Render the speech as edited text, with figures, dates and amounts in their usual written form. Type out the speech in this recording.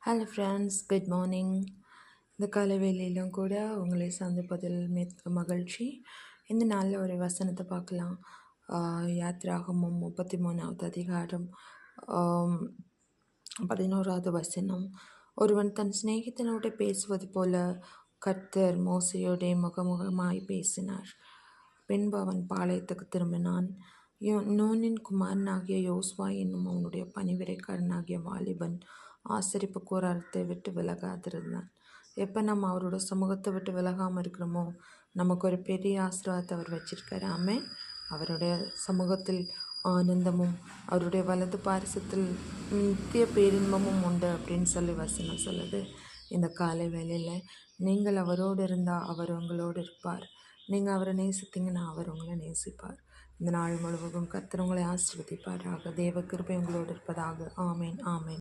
Hello friends, good morning. இந்த காலை வேளையிலும் கூட உங்களை சந்திப்பதில் மகிழ்ச்சி. இந்த நாளில் ஒரு வசனத்தை பார்க்கலாம். யாத்ராகமம் 33வது அதிகாரம் 11வது வசனம். ஒருவன் தன் சிநேகிதனோடு பேசுவது போல கர்த்தர் மோசையோடே முகமுகமாய் பேசினார். பின்பு அவன் பாளையத்துக்கு திரும்பினான். நூனின் குமாரனாகிய யோசுவா என்னும் அவனுடைய பணிவிடைக்காரனாகிய வாலிபன் ஆசரிப்பு கூடாரத்தை விட்டு விலகாதிருந்தான். எப்போ நம்ம அவரோட சமூகத்தை விட்டு விலகாமல் இருக்கிறோமோ நமக்கு ஒரு பெரிய ஆசீர்வாதத்தை அவர் வச்சிருக்காரு. ஆமென். அவருடைய சமூகத்தில் ஆனந்தமும் அவருடைய வலது பாரிசத்தில் நித்திய பேரின்பமும் உண்டு அப்படின்னு சொல்லி வசனம் சொல்லுது. இந்த காலை வேளையில் நீங்கள் அவரோடு இருந்தால் அவர் உங்களோடு இருப்பார். நீங்கள் அவரை நேசித்தீங்கன்னா அவர் உங்களை நேசிப்பார். இந்த நாள் முழுவதும் கர்த்தர் உங்களை ஆசீர்வதிப்பாராக. தேவ கிருபை உங்களோடு இருப்பதாக. ஆமேன், ஆமேன்.